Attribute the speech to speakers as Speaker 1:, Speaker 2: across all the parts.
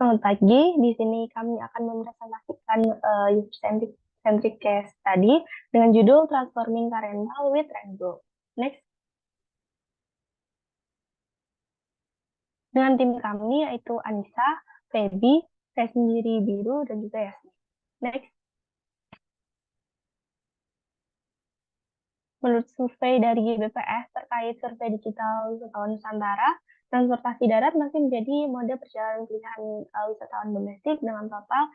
Speaker 1: Selamat pagi, di sini kami akan mempresentasikan user-centric case study dengan judul Transforming Car Rental with Rainbow. Next, dengan tim kami yaitu Anissa, Feby, saya sendiri Biru, dan juga Yasmin. Next, menurut survei dari BPS terkait survei digital wisatawan Nusantara, transportasi darat masih menjadi mode perjalanan pilihan wisatawan domestik dengan total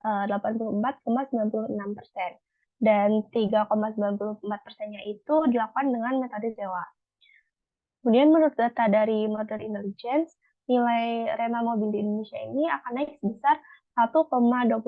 Speaker 1: 84,96%. Dan 3,94%-nya itu dilakukan dengan metode sewa. Kemudian menurut data dari Model Intelligence, nilai rental mobil di Indonesia ini akan naik sebesar 1,22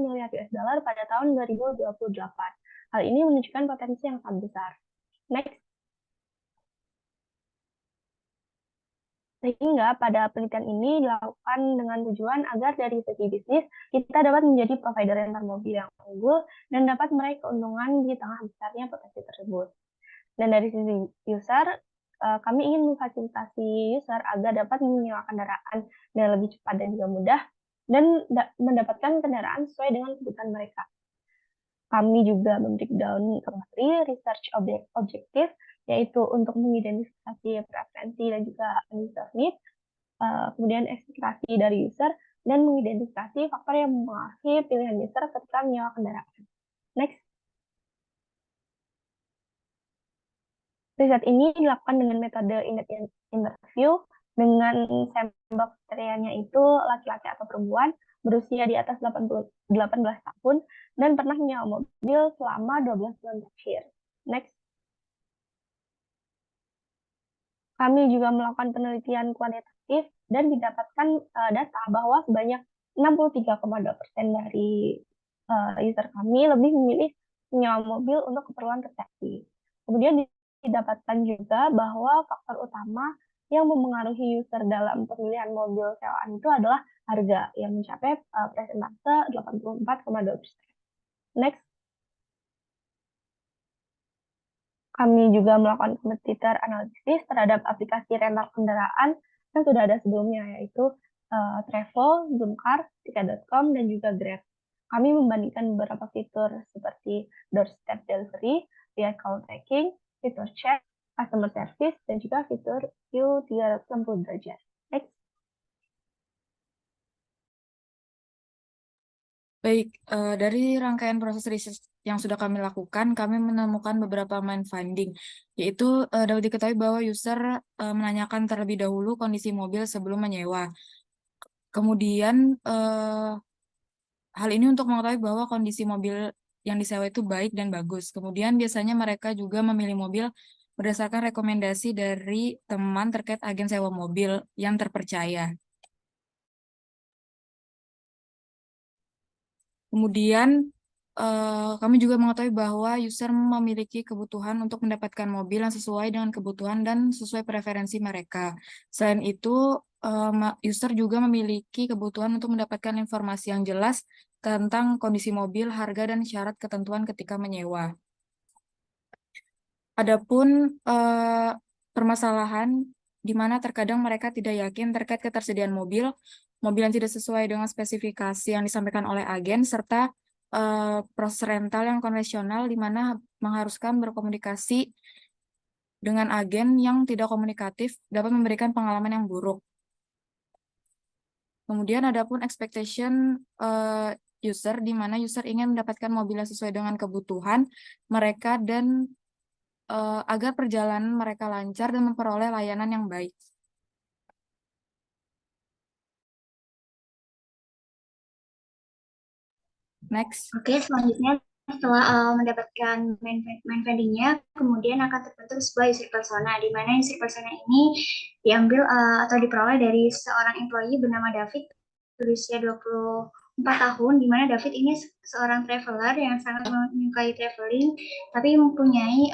Speaker 1: miliar US dollar pada tahun 2028. Hal ini menunjukkan potensi yang sangat besar. Next. Sehingga pada penelitian ini dilakukan dengan tujuan agar dari segi bisnis kita dapat menjadi provider rental mobil yang unggul dan dapat meraih keuntungan di tengah besarnya potensi tersebut. Dan dari sisi user, kami ingin memfasilitasi user agar dapat menyewa kendaraan dengan lebih cepat dan juga mudah dan mendapatkan kendaraan sesuai dengan kebutuhan mereka. Kami juga membreakdown kembali research objektif, yaitu untuk mengidentifikasi preferensi dan juga user need, kemudian ekspektasi dari user, dan mengidentifikasi faktor yang mempengaruhi pilihan user ketika menyewa kendaraan. Next. Riset ini dilakukan dengan metode interview dengan sampel kriterianya itu laki-laki atau perempuan berusia di atas 18 tahun dan pernah menyewa mobil selama 12 bulan terakhir. Next. Kami juga melakukan penelitian kuantitatif dan didapatkan data bahwa sebanyak 63,2% dari user kami lebih memilih menyewa mobil untuk keperluan tertentu. Kemudian didapatkan juga bahwa faktor utama yang mempengaruhi user dalam pemilihan mobil sewaan itu adalah harga yang mencapai persentase 84,2%. Next. Kami juga melakukan competitor analisis terhadap aplikasi rental kendaraan yang sudah ada sebelumnya, yaitu Travel, Zoomcar, Tiket.com, dan juga Grab. Kami membandingkan beberapa fitur seperti doorstep delivery, vehicle tracking, fitur chat, customer service, dan juga fitur view 360 derajat. Next.
Speaker 2: Baik, dari rangkaian proses riset yang sudah kami lakukan, kami menemukan beberapa main finding, yaitu dapat diketahui bahwa user menanyakan terlebih dahulu kondisi mobil sebelum menyewa. Kemudian, hal ini untuk mengetahui bahwa kondisi mobil yang disewa itu baik dan bagus. Kemudian biasanya mereka juga memilih mobil berdasarkan rekomendasi dari teman terkait agen sewa mobil yang terpercaya. Kemudian kami juga mengetahui bahwa user memiliki kebutuhan untuk mendapatkan mobil yang sesuai dengan kebutuhan dan sesuai preferensi mereka. Selain itu, user juga memiliki kebutuhan untuk mendapatkan informasi yang jelas tentang kondisi mobil, harga, dan syarat ketentuan ketika menyewa. Adapun permasalahan di mana terkadang mereka tidak yakin terkait ketersediaan mobil yang tidak sesuai dengan spesifikasi yang disampaikan oleh agen, serta proses rental yang konvensional di mana mengharuskan berkomunikasi dengan agen yang tidak komunikatif dapat memberikan pengalaman yang buruk. Kemudian adapun expectation user, di mana user ingin mendapatkan mobil yang sesuai dengan kebutuhan mereka dan agar perjalanan mereka lancar dan memperoleh layanan yang baik. Next.
Speaker 3: Oke, selanjutnya setelah mendapatkan main finding-nya, kemudian akan terbentuk sebuah user persona, di mana user persona ini diambil atau diperoleh dari seorang employee bernama David, berusia 24 tahun, di mana David ini seorang traveler yang sangat menyukai traveling, tapi mempunyai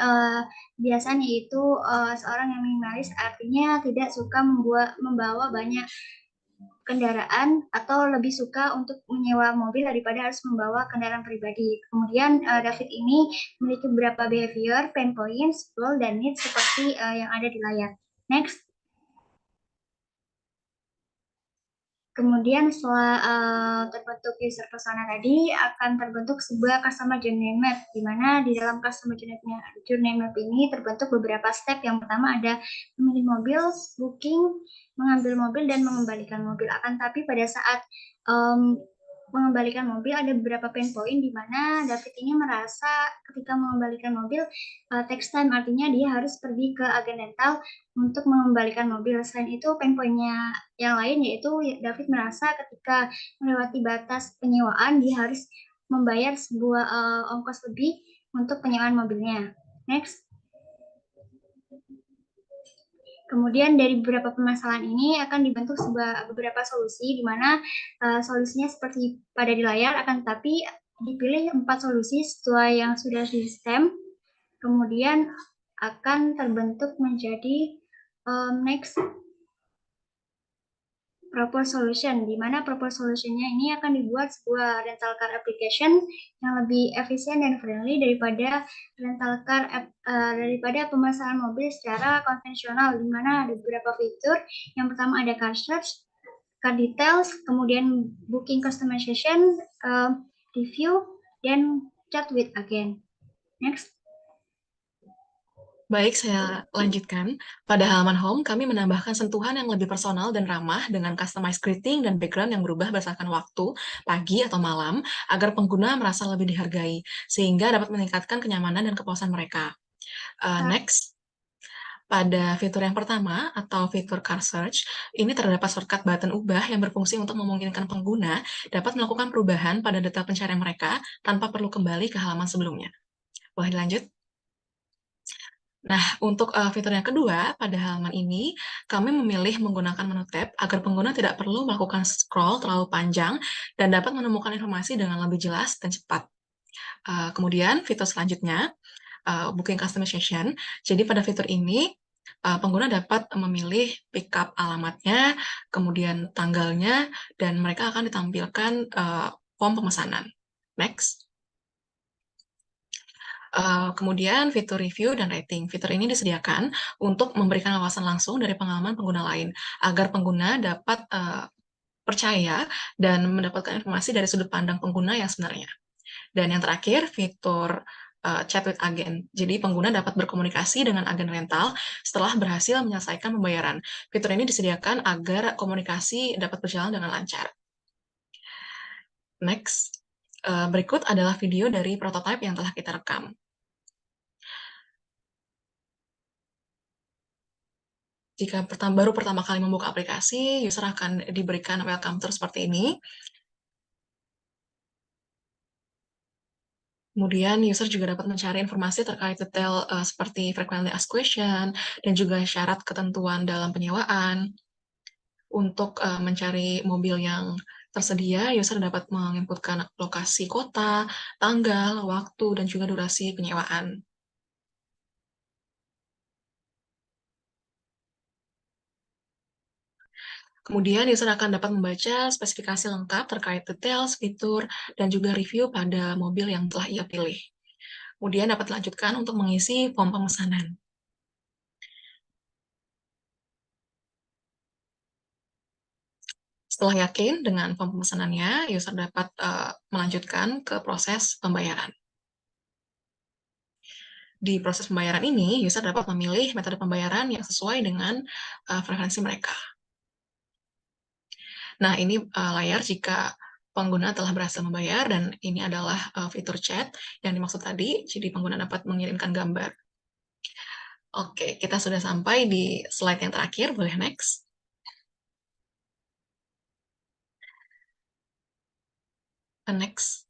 Speaker 3: biasanya itu seorang yang minimalis, artinya tidak suka membawa banyak kendaraan atau lebih suka untuk menyewa mobil daripada harus membawa kendaraan pribadi. Kemudian David ini memiliki beberapa behavior, pain points, goal, dan needs seperti yang ada di layar. Next. Kemudian setelah terbentuk user persona tadi akan terbentuk sebuah customer journey map, di mana di dalam customer journey map ini terbentuk beberapa step. Yang pertama ada memilih mobil, booking, mengambil mobil, dan mengembalikan mobil. Akan tapi pada saat mengembalikan mobil ada beberapa pain point di mana David ini merasa ketika mengembalikan mobil takes time, artinya dia harus pergi ke agen rental untuk mengembalikan mobil. Selain itu pain point-nya yang lain yaitu David merasa ketika melewati batas penyewaan dia harus membayar sebuah ongkos lebih untuk penyewaan mobilnya. Next. Kemudian dari beberapa permasalahan ini akan dibentuk beberapa solusi, di mana solusinya seperti pada di layar, akan tetapi dipilih 4 solusi sesuai yang sudah di sistem. Kemudian akan terbentuk menjadi next proposed solution, di mana proposed solution-nya ini akan dibuat sebuah rental car application yang lebih efisien dan friendly daripada rental car daripada pemasaran mobil secara konvensional, di mana ada beberapa fitur. Yang pertama ada car search, car details, kemudian booking customization, review, dan chat with agent. Next.
Speaker 4: Baik, saya lanjutkan. Pada halaman home, kami menambahkan sentuhan yang lebih personal dan ramah dengan customized greeting dan background yang berubah berdasarkan waktu, pagi atau malam, agar pengguna merasa lebih dihargai, sehingga dapat meningkatkan kenyamanan dan kepuasan mereka. Next. Pada fitur yang pertama, atau fitur car search, ini terdapat shortcut button ubah yang berfungsi untuk memungkinkan pengguna dapat melakukan perubahan pada detail pencarian mereka tanpa perlu kembali ke halaman sebelumnya. Boleh dilanjut? Nah, untuk fitur yang kedua, pada halaman ini, kami memilih menggunakan menu tab agar pengguna tidak perlu melakukan scroll terlalu panjang dan dapat menemukan informasi dengan lebih jelas dan cepat. Kemudian, fitur selanjutnya, booking customization. Jadi, pada fitur ini, pengguna dapat memilih pickup alamatnya, kemudian tanggalnya, dan mereka akan ditampilkan form pemesanan. Next. Kemudian fitur review dan rating. Fitur ini disediakan untuk memberikan wawasan langsung dari pengalaman pengguna lain, agar pengguna dapat percaya dan mendapatkan informasi dari sudut pandang pengguna yang sebenarnya. Dan yang terakhir, fitur chat with agent. Jadi pengguna dapat berkomunikasi dengan agen rental setelah berhasil menyelesaikan pembayaran. Fitur ini disediakan agar komunikasi dapat berjalan dengan lancar. Next. Berikut adalah video dari prototipe yang telah kita rekam. Jika baru pertama kali membuka aplikasi, user akan diberikan welcome tour seperti ini. Kemudian user juga dapat mencari informasi terkait detail seperti frequently asked question, dan juga syarat ketentuan dalam penyewaan. Untuk mencari mobil yang tersedia, user dapat menginputkan lokasi kota, tanggal, waktu, dan juga durasi penyewaan. Kemudian user akan dapat membaca spesifikasi lengkap terkait detail, fitur, dan juga review pada mobil yang telah ia pilih. Kemudian dapat dilanjutkan untuk mengisi form pemesanan. Setelah yakin dengan form pemesanannya, user dapat melanjutkan ke proses pembayaran. Di proses pembayaran ini, user dapat memilih metode pembayaran yang sesuai dengan preferensi mereka. Nah, ini layar jika pengguna telah berhasil membayar, dan ini adalah fitur chat yang dimaksud tadi, jadi pengguna dapat mengirimkan gambar. Oke, kita sudah sampai di slide yang terakhir, boleh next. Next.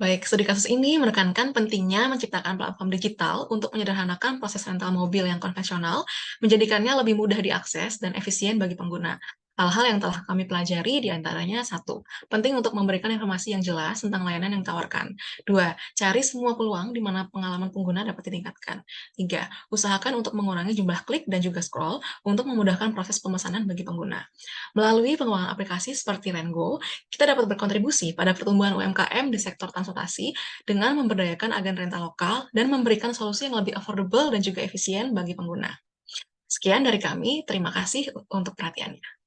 Speaker 4: Baik, studi kasus ini menekankan pentingnya menciptakan platform digital untuk menyederhanakan proses rental mobil yang konvensional, menjadikannya lebih mudah diakses dan efisien bagi pengguna. Hal-hal yang telah kami pelajari diantaranya: 1. Penting untuk memberikan informasi yang jelas tentang layanan yang ditawarkan. 2. Cari semua peluang di mana pengalaman pengguna dapat ditingkatkan. 3. Usahakan untuk mengurangi jumlah klik dan juga scroll untuk memudahkan proses pemesanan bagi pengguna. Melalui pengembangan aplikasi seperti Rengo, kita dapat berkontribusi pada pertumbuhan UMKM di sektor transportasi dengan memberdayakan agen rental lokal dan memberikan solusi yang lebih affordable dan juga efisien bagi pengguna. Sekian dari kami, terima kasih untuk perhatiannya.